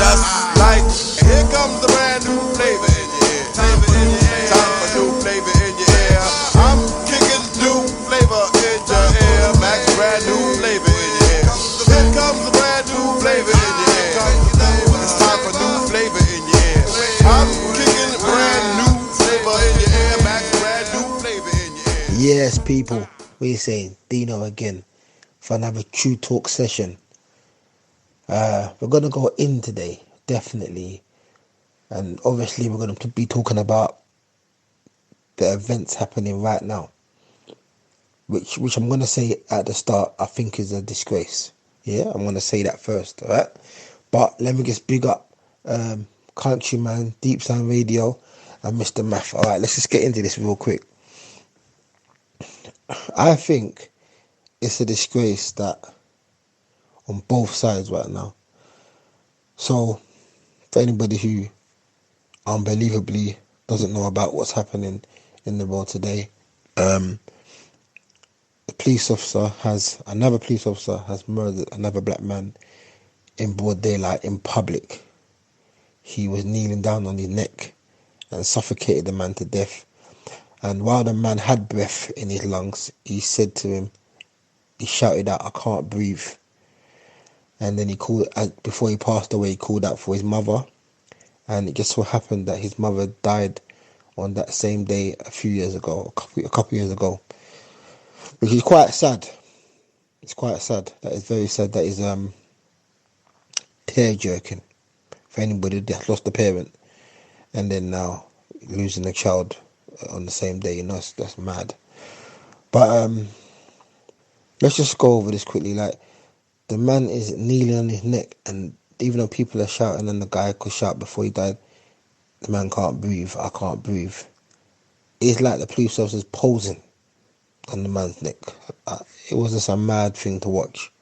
Just like, here comes the brand new flavor in your ear. Time for new flavor in your ear. I'm kicking new flavor in your ear. Max, brand new flavor in your ear. Here comes the brand new flavor in your ear. It's time for new flavor in your ear. I'm kicking brand new flavor in your ear. Max, brand new flavor in your ear. Yes, people, what are you saying? Dino again for another True Talk session. We're going to go in today, definitely. And obviously we're going to be talking about the events happening right now. Which I'm going to say at the start, I think is a disgrace. Yeah, I'm going to say that first, alright? But let me just big up Countryman, Deep Sound Radio, and Mr. Math. Alright, let's just get into this real quick. I think it's a disgrace that on both sides right now. So, for anybody who unbelievably doesn't know about what's happening in the world today, another police officer has murdered another black man in broad daylight in public. He was kneeling down on his neck and suffocated the man to death. And while the man had breath in his lungs, he shouted out, "I can't breathe." And then before he passed away, he called out for his mother. And it just so happened that his mother died on that same day a couple years ago. Which is quite sad. It's quite sad. That is very sad. That is tear-jerking for anybody that's lost a parent and then now losing a child on the same day. You know, that's mad. But let's just go over this quickly. Like, the man is kneeling on his neck, and even though people are shouting and the guy could shout before he died, the man can't breathe, "I can't breathe." It's like the police officers posing on the man's neck. It was just a mad thing to watch.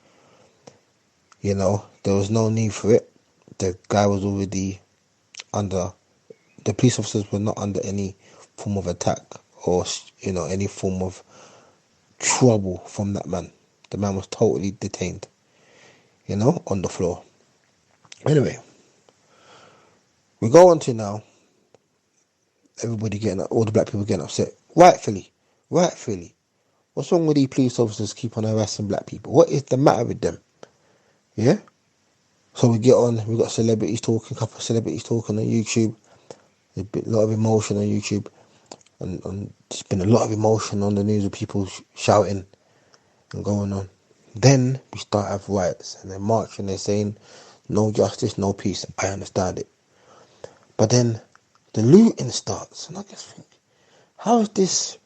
You know, there was no need for it. The guy was already the police officers were not under any form of attack or, you know, any form of trouble from that man. The man was totally detained, you know, on the floor. Anyway, we go on to now, all the black people getting upset. Rightfully. What's wrong with these police officers keep on harassing black people? What is the matter with them? Yeah? So we got celebrities talking, a couple of celebrities talking on YouTube. There's been a lot of emotion on YouTube. And there's been a lot of emotion on the news of people shouting and going on. Then we start have riots and they're marching, they're saying no justice, no peace. I understand it. But then the looting starts, and I just think, how is this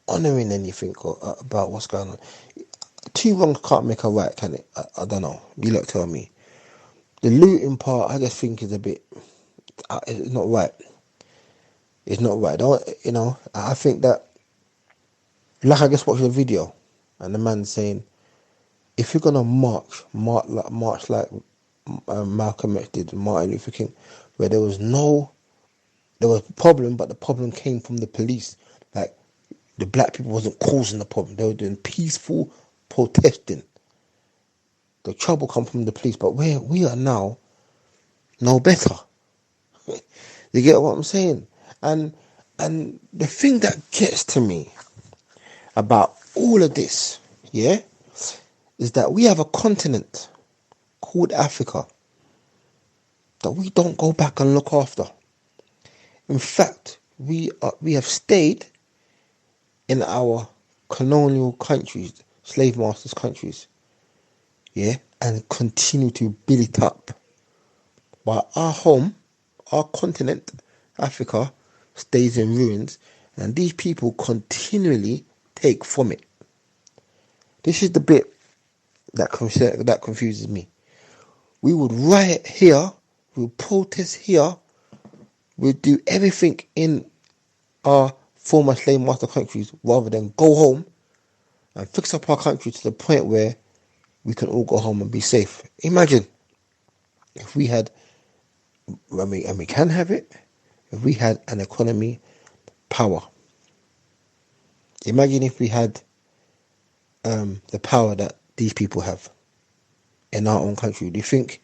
honouring anything about what's going on? Two wrongs can't make a right, can it? I don't know. You lot tell me. The looting part, I just think is a bit. It's not right. It's not right. You know, I think that, like, I just watched a video, and the man saying, if you're gonna march like Malcolm X did, Martin Luther King, where there was a problem, but the problem came from the police. Like, the black people wasn't causing the problem; they were doing peaceful protesting. The trouble come from the police, but we are now no better. You get what I'm saying? And the thing that gets to me about all of this, yeah, is that we have a continent called Africa that we don't go back and look after. In fact, we have stayed in our colonial countries, slave masters countries, yeah, and continue to build it up. While our home, our continent, Africa, stays in ruins, and these people continually take from it. This is the bit that confuses me. We would riot here, we would protest here, we'd do everything in our former slave master countries rather than go home and fix up our country to the point where we can all go home and be safe. Imagine if we had, and we can have it, if we had an economy power. Imagine if we had the power that these people have in our own country. Do you think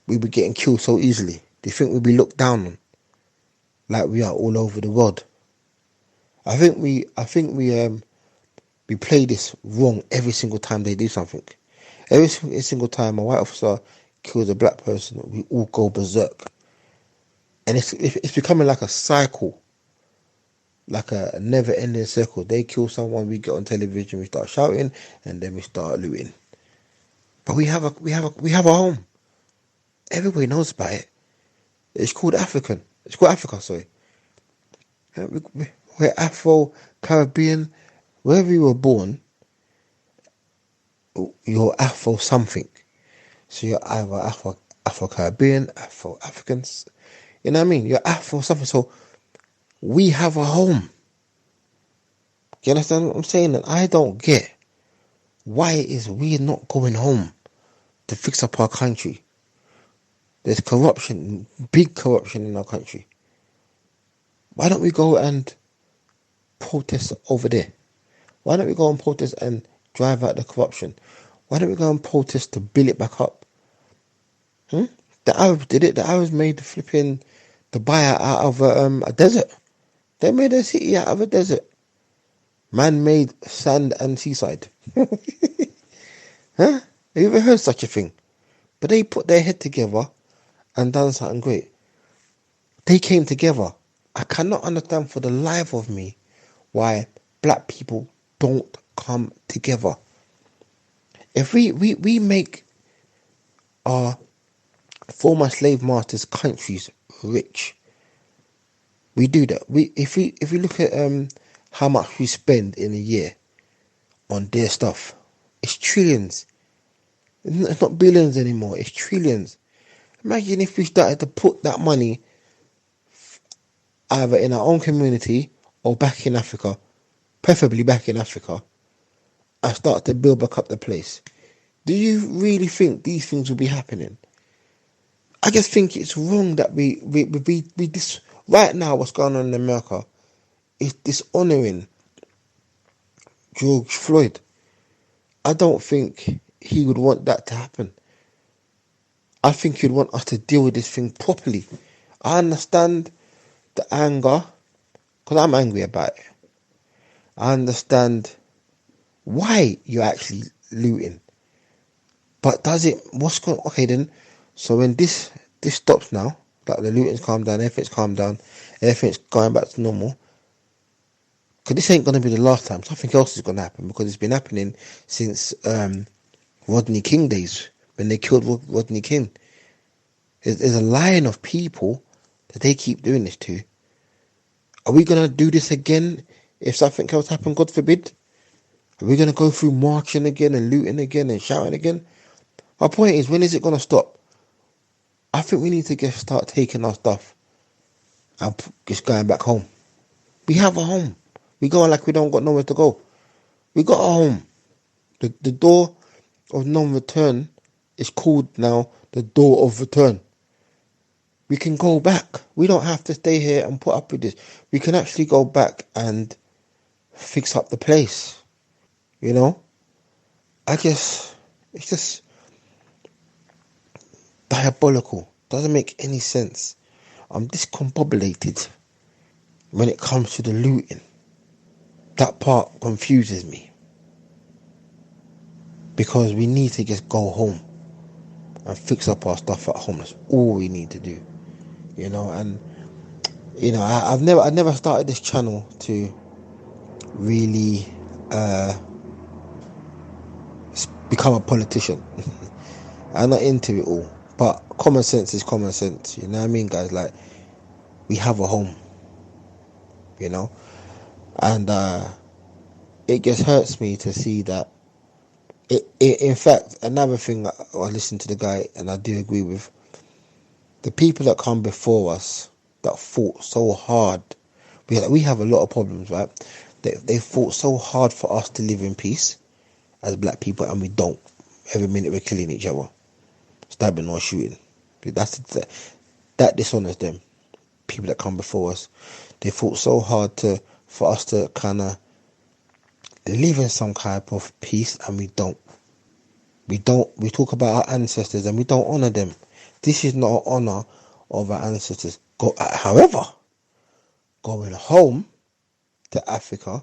we be getting killed so easily? Do you think we'd be looked down on like we are all over the world? I think we play this wrong every single time they do something. Every single time a white officer kills a black person, we all go berserk, and it's becoming like a cycle, like a never-ending circle. They kill someone, we get on television, we start shouting, and then we start looting. But we have a home. Everybody knows about it. It's called African. It's called Africa. Sorry. We're Afro-Caribbean. Wherever you were born, you're Afro something. So you're either Afro-Caribbean, Afro-Africans. You know what I mean? You're Afro something. So we have a home. Do you understand what I'm saying? And I don't get why it is we're not going home to fix up our country. There's corruption, big corruption in our country. Why don't we go and protest over there? Why don't we go and protest and drive out the corruption? Why don't we go and protest to build it back up? The Arabs did it. The Arabs made Dubai out of a desert. They made a city out of a desert. Man-made sand and seaside. Huh? Have you ever heard such a thing? But they put their head together and done something great. They came together. I cannot understand for the life of me why black people don't come together. If we make our former slave masters' countries rich, we do that. If we look at how much we spend in a year on their stuff, it's trillions. It's not billions anymore. It's trillions. Imagine if we started to put that money either in our own community or back in Africa, preferably back in Africa, and start to build back up the place. Do you really think these things will be happening? I just think it's wrong that we this right now. What's going on in America is dishonoring George Floyd. I don't think he would want that to happen. I think he'd want us to deal with this thing properly. I understand the anger, because I'm angry about it. I understand why you're actually looting. But does it, okay then, so when this stops now, that the looting's calmed down, everything's calmed down, everything's going back to normal, because this ain't going to be the last time. Something else is going to happen, because it's been happening since Rodney King days, when they killed Rodney King. There's a line of people that they keep doing this to. Are we going to do this again if something else happens, God forbid? Are we going to go through marching again and looting again and shouting again? My point is, when is it going to stop? I think we need to start taking our stuff and just going back home. We have a home. We go like we don't got nowhere to go. We got a home. The door of non-return is called now the door of return. We can go back. We don't have to stay here and put up with this. We can actually go back and fix up the place. You know? I guess it's just diabolical. Doesn't make any sense. I'm discombobulated when it comes to the looting. That part confuses me. Because we need to just go home and fix up our stuff at home. That's all we need to do. You know, and you know, I've never started this channel to really become a politician. I'm not into it all, but common sense is common sense. You know what I mean, guys? Like, we have a home, you know, and it just hurts me to see that. In fact, another thing, I listened to the guy, and I do agree with. The people that come before us that fought so hard, we have a lot of problems, right? They fought so hard for us to live in peace as black people, and we don't. Every minute we're killing each other, stabbing or shooting. That dishonors them. People that come before us, they fought so hard for us to kind of live in some type of peace, and we don't. We talk about our ancestors and we don't honor them. This is not an honour of our ancestors. However, going home to Africa,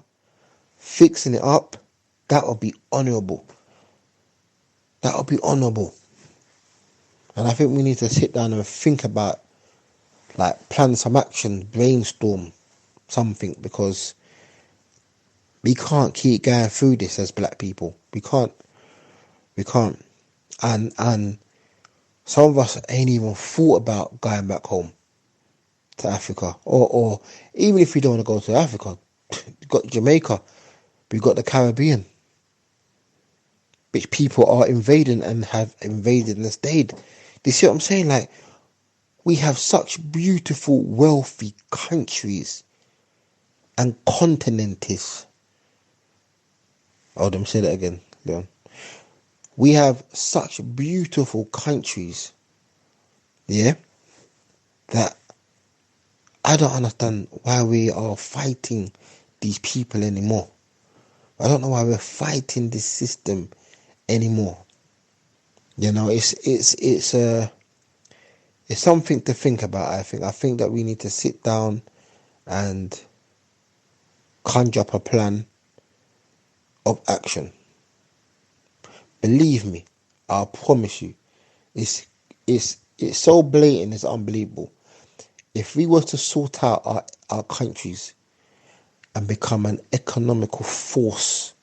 fixing it up, that would be honourable. That would be honourable. And I think we need to sit down and think about, like, plan some action, brainstorm something, because we can't keep going through this as black people. We can't. And some of us ain't even thought about going back home to Africa. Or even if we don't want to go to Africa, we've got Jamaica, we've got the Caribbean, which people are invading and have invaded and stayed. Do you see what I'm saying? Like, we have such beautiful, wealthy countries and continents. Oh, let me say that again, Leon. We have such beautiful countries, yeah, that I don't understand why we are fighting these people anymore. I don't know why we're fighting this system anymore. You know, it's something to think about. I think that we need to sit down and conjure up a plan of action. Believe me, I promise you, it's so blatant, it's unbelievable. If we were to sort out our countries and become an economical force,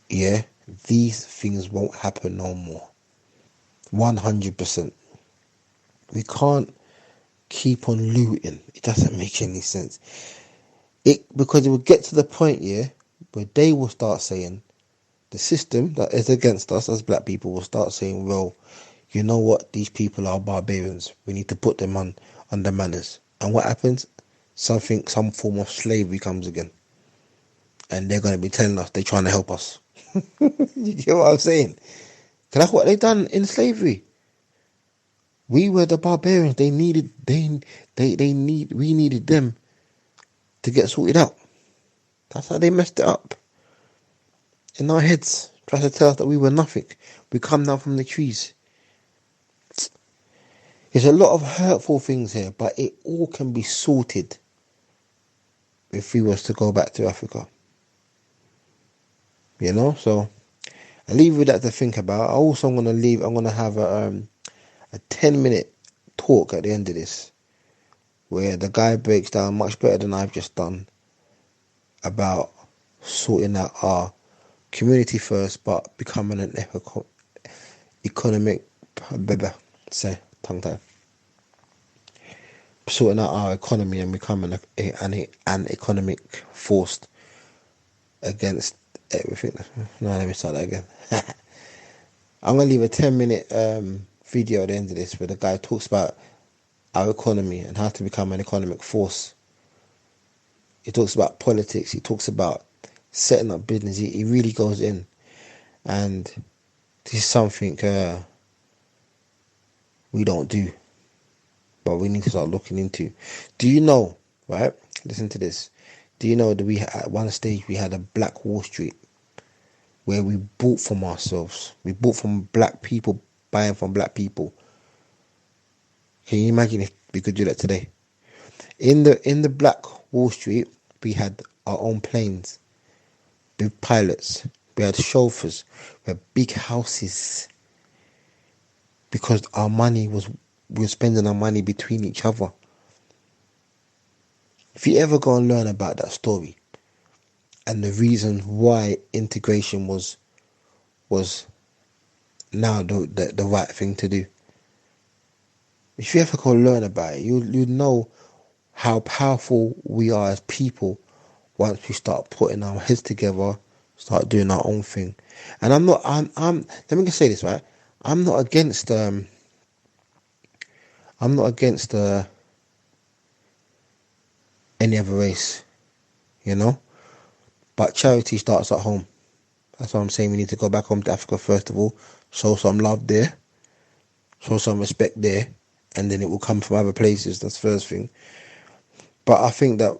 yeah, these things won't happen no more. 100%. We can't keep on looting. It doesn't make any sense. Because it will get to the point, yeah, where they will start saying, the system that is against us as black people will start saying, well, you know what, these people are barbarians. We need to put them under manners. And what happens? Some form of slavery comes again. And they're going to be telling us they're trying to help us. You get what I'm saying? Because that's what they done in slavery. We were the barbarians. We needed them to get sorted out. That's how they messed it up. In our heads, try to tell us that we were nothing. We come down from the trees. There's a lot of hurtful things here, but it all can be sorted if we was to go back to Africa. You know, so I leave with that to think about. I'm going to have a 10-minute talk at the end of this, where the guy breaks down much better than I've just done about sorting out our community first, but becoming an economic, tongue tie, sorting out our economy and becoming an economic force against everything. No, let me start that again. I'm gonna leave a 10-minute video at the end of this where the guy talks about our economy and how to become an economic force. He talks about politics. He talks about setting up business. He really goes in, and this is something we don't do, but we need to start looking into. Do you know, right? Listen to this. Do you know that at one stage we had a Black Wall Street where we bought from ourselves. We bought from black people, buying from black people. Can you imagine if we could do that today? In the Black Wall Street, we had our own planes, big pilots, we had chauffeurs, we had big houses, because we were spending our money between each other. If you ever go and learn about that story and the reason why integration was now the right thing to do, if you ever go learn about it, you know how powerful we are as people once we start putting our heads together, start doing our own thing. And I'm let me just say this, right? I'm not against any other race, you know, but charity starts at home. That's what I'm saying. We need to go back home to Africa first of all, show some love there, show some respect there, and then it will come from other places. That's the first thing. But I think that,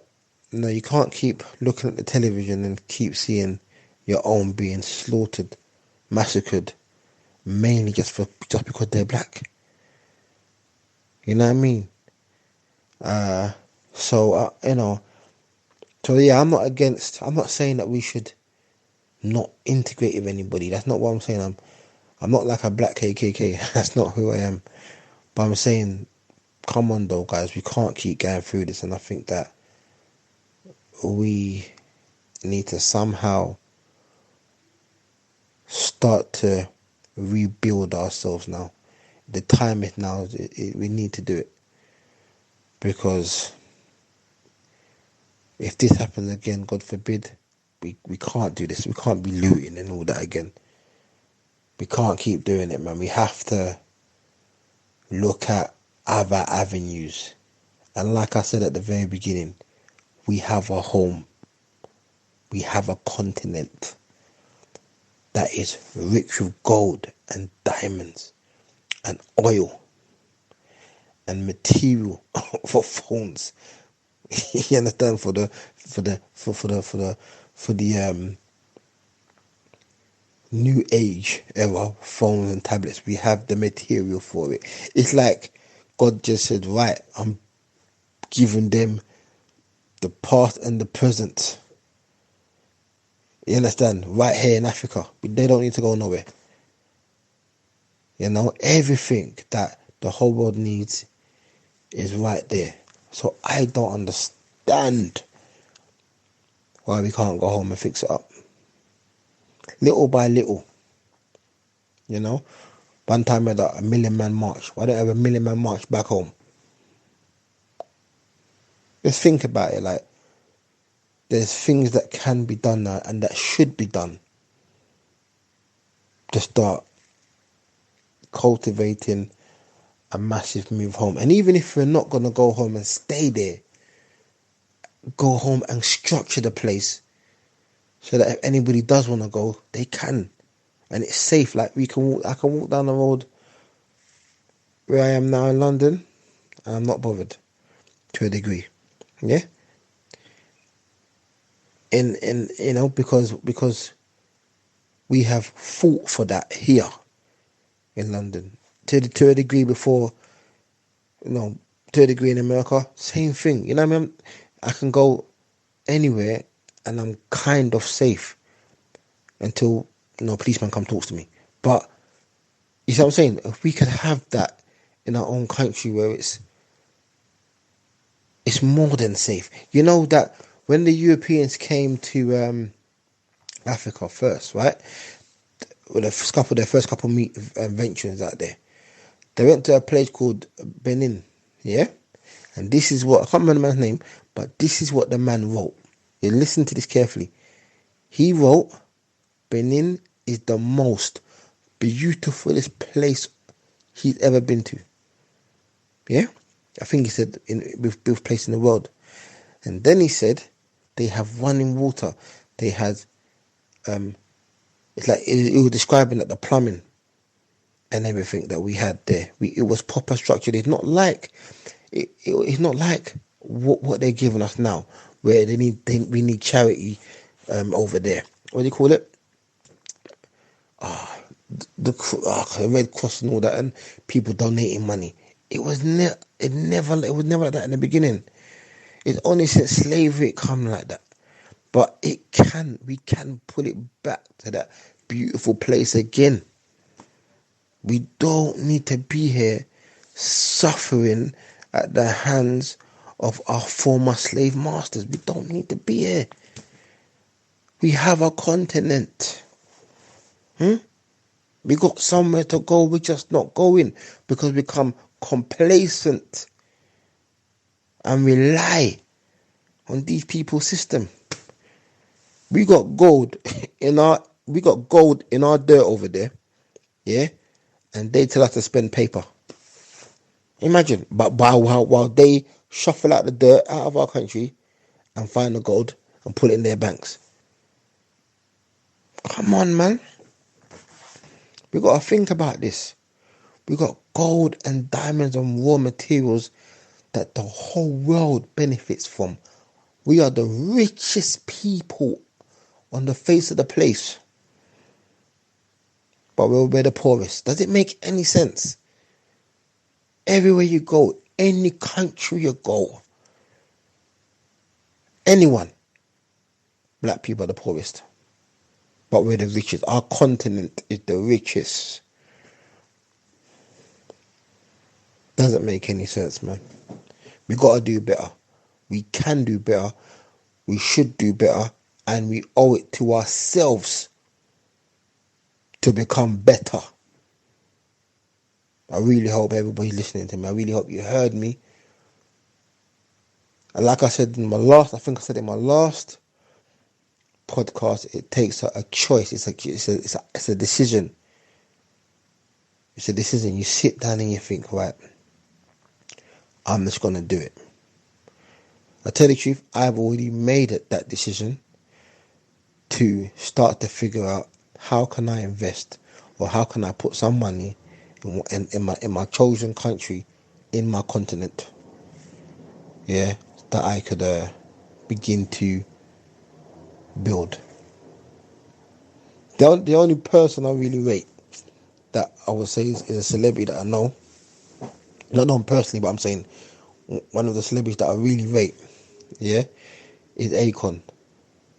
you know, you can't keep looking at the television and keep seeing your own being slaughtered, massacred, mainly just because they're black. You know what I mean? You know, so yeah, I'm not saying that we should not integrate with anybody. That's not what I'm saying. I'm not like a black KKK. That's not who I am. But I'm saying, come on though, guys, we can't keep going through this, and I think that we need to somehow start to rebuild ourselves now. The time is now. We need to do it, because if this happens again, God forbid, we can't do this. We can't be looting and all that again. We can't keep doing it, man. We have to look at other avenues. And like I said at the very beginning, we have a home. We have a continent that is rich with gold and diamonds and oil and material for phones. You understand? For the new age era phones and tablets, we have the material for it. It's like God just said, right, I'm giving them the past and the present. You understand? Right here in Africa, they don't need to go nowhere. You know, everything that the whole world needs is right there. So I don't understand why we can't go home and fix it up. Little by little, you know. One time we had a million man march. Why don't we have a million man march back home? Just think about it. Like, there's things that can be done now and that should be done to start cultivating a massive move home. And even if we're not going to go home and stay there, go home and structure the place so that if anybody does want to go, they can. And it's safe. Like, I can walk down the road where I am now in London, and I'm not bothered to a degree. Yeah? And you know, because we have fought for that here in London. To a degree before, you know, to a degree in America, same thing. You know what I mean? I can go anywhere and I'm kind of safe until, you know, a policeman come talks to me. But you see what I'm saying? If we could have that in our own country where it's more than safe. You know that when the Europeans came to Africa first, right? With their first couple ventures out there, they went to a place called Benin, yeah? And this is what, I can't remember the man's name, but this is what the man wrote. You listen to this carefully. He wrote, Benin is the most beautifulest place he's ever been to. Yeah? I think he said beautiful place in the world. And then he said they have running water. They had it's like it was describing that the plumbing and everything that we had there. It was proper structured. It's not like it's not like what they're giving us now, where we need charity over there. What do you call it? The Red Cross and all that, and people donating money. It was never like that in the beginning. It's only since slavery it come like that. But we can pull it back to that beautiful place again. We don't need to be here suffering at the hands of our former slave masters. We don't need to be here. We have a continent. We got somewhere to go. We're just not going because we become complacent and rely on these people's system. We got gold in our dirt over there, yeah, and they tell us to spend paper. Imagine, but while they shuffle out the dirt out of our country and find the gold and put it in their banks. Come on, man. We got to think about this. We got gold and diamonds and raw materials that the whole world benefits from. We are the richest people on the face of the place, but we're the poorest. Does it make any sense? Everywhere you go, any country you go, anyone, black people are the poorest. But we're the richest. Our continent is the richest. Doesn't make any sense, man. We gotta do better. We can do better. We should do better. And we owe it to ourselves to become better. I really hope everybody's listening to me. I really hope you heard me. And like I said in my last, I think I said in my last podcast, it takes a choice. It's a decision. It's a decision. You sit down and you think, right, I'm just gonna do it. I tell you the truth, I've already made that decision to start to figure out how can I invest or how can I put some money in my chosen country, in my continent. Yeah, that I could begin to build. The only person I really rate that I would say is a celebrity that I know. Not known personally, but I'm saying one of the celebrities that I really rate, yeah, is Akon.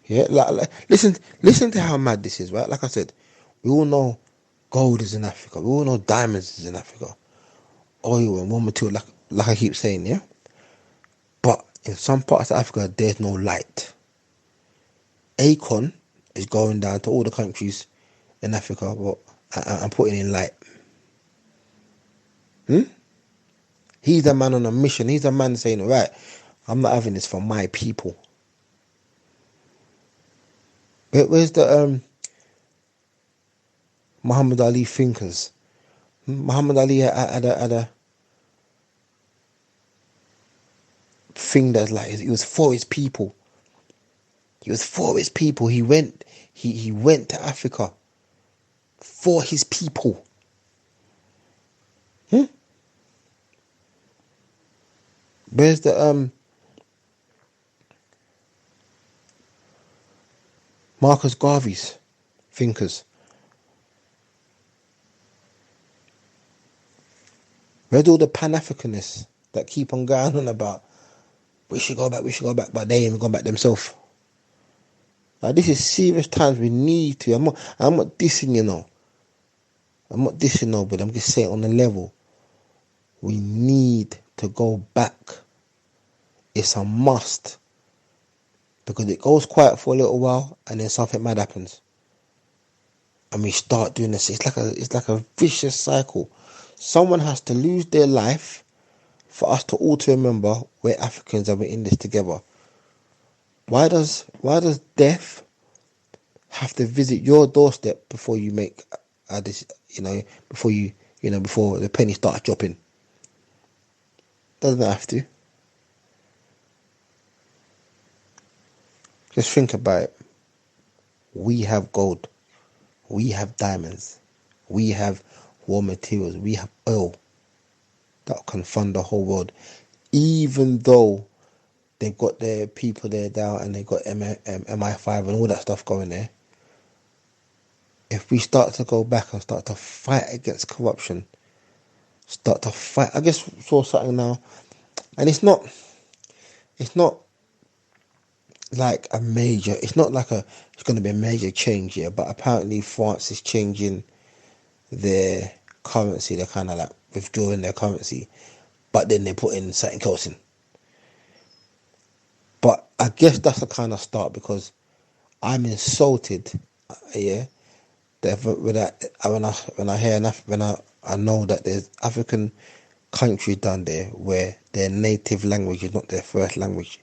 Yeah, listen to how mad this is, right? Like I said, we all know gold is in Africa. We all know diamonds is in Africa. Oil and raw material, like I keep saying, yeah. But in some parts of Africa, there's no light. Akon is going down to all the countries in Africa, but I'm putting in light. He's a man on a mission. He's a man saying, right, I'm not having this for my people. Where's the Muhammad Ali thinkers? Muhammad Ali had a thing that's like, he was for his people. He was for his people. He went to Africa for his people. Where's the Marcus Garvey's thinkers? Where's all the Pan-Africanists that keep on going on about we should go back, but they ain't gone back themselves? Like, this is serious times. We need to. I'm not dissing, you know. I'm not dissing nobody. I'm just saying on the level. We need to go back. It's a must. Because it goes quiet for a little while and then something mad happens. And we start doing this. It's like a vicious cycle. Someone has to lose their life for us to all to remember we're Africans and we're in this together. Why does death have to visit your doorstep before you make this, before the penny starts dropping? Doesn't have to. Just think about it. We have gold. We have diamonds. We have raw materials. We have oil that can fund the whole world. Even though they've got their people there down and they've got MI5 and all that stuff going there. If we start to go back and start to fight against corruption, start to fight. I just saw something now, and it's not like a major. It's not like it's going to be a major change here. But apparently France is changing their currency. They're kind of like withdrawing their currency, but then they put in something else in. But I guess that's a kind of start, because I'm insulted, yeah. That I know that there's African countries down there where their native language is not their first language,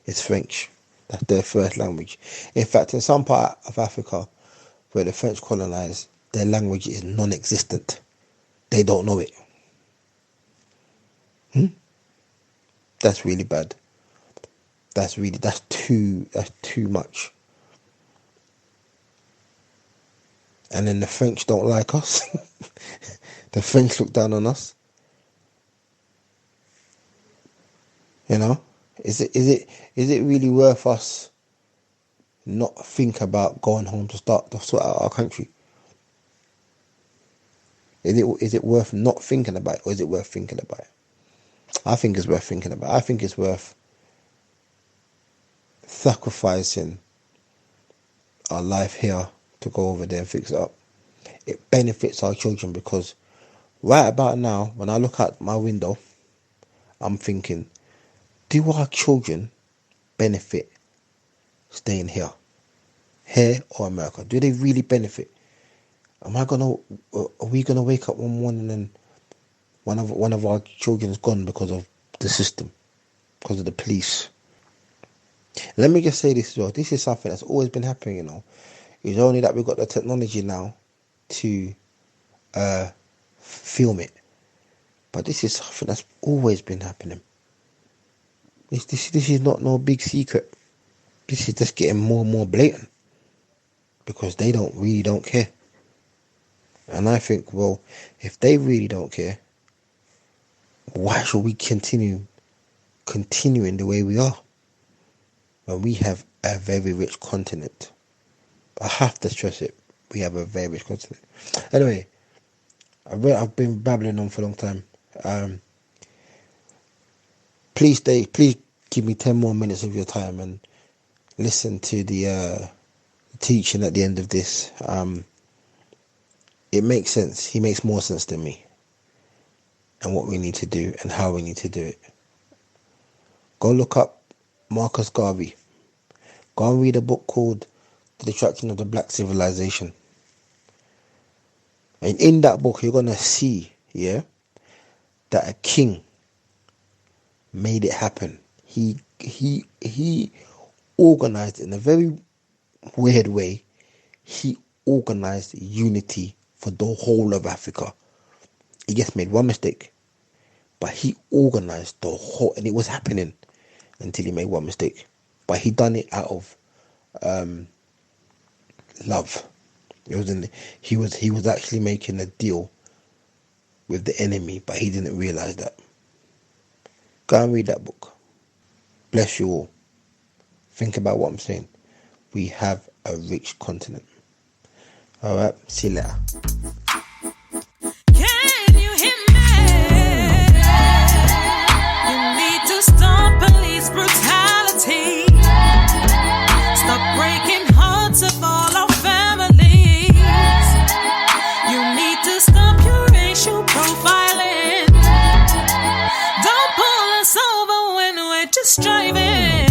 it's French. That's their first language. In fact, in some part of Africa where the French colonized, their language is non-existent. They don't know it. That's really bad. That's too much. And then the French don't like us. The French look down on us. You know, is it really worth us not think about going home to start to sort out our country? Is it worth not thinking about it, or is it worth thinking about it? I think it's worth thinking about. I think it's worth sacrificing our life here to go over there and fix it up. It benefits our children, because right about now, when I look out my window, I'm thinking, do our children benefit staying here or America? Do they really benefit? Are we gonna wake up one morning and one of our children is gone because of the system, because of the police? Let me just say this as well. This is something that's always been happening, you know. It's only that we've got the technology now to film it. But this is something that's always been happening. This is not no big secret. This is just getting more and more blatant, because they really don't care. And I think, well, if they really don't care, why should we continuing the way we are, when we have a very rich continent? I have to stress it. We have a very rich continent. Anyway, I've been babbling on for a long time. Please give me 10 more minutes of your time and listen to the teaching at the end of this. It makes sense. He makes more sense than me, and what we need to do and how we need to do it. Go look up Marcus Garvey. Go and read a book called The Destruction of the Black Civilization. And in that book, you're going to see, that a king made it happen. He organized in a very weird way. He organized unity for the whole of Africa. He just made one mistake, but he organized the whole, and it was happening until he made one mistake. But he done it out of love. He was actually making a deal with the enemy, but he didn't realize that. Go and read that book. Bless you all. Think about what I'm saying. We have a rich continent. All right, see you later. Can you hear me? You need to stop police brutality. Stop breaking hearts of all our families. You need to stop your racial profiling. Don't pull us over when we're just driving.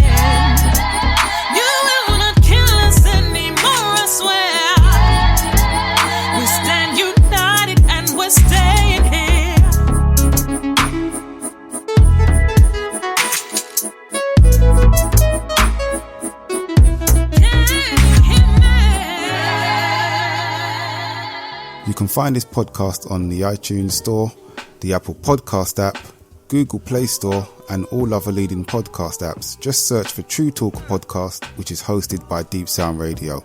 You will not kill us anymore, I swear. We stand united and we're staying here. You can find this podcast on the iTunes Store, the Apple Podcast app, Google Play Store, and all other leading podcast apps. Just search for True Talk Podcast, which is hosted by Deep Sound Radio.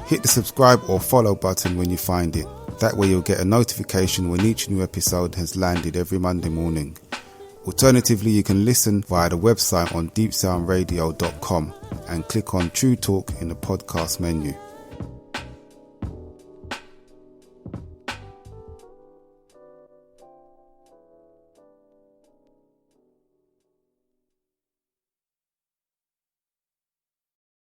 Hit the subscribe or follow button when you find it. That way you'll get a notification when each new episode has landed every Monday morning. Alternatively, you can listen via the website on deepsoundradio.com and click on True Talk in the podcast menu.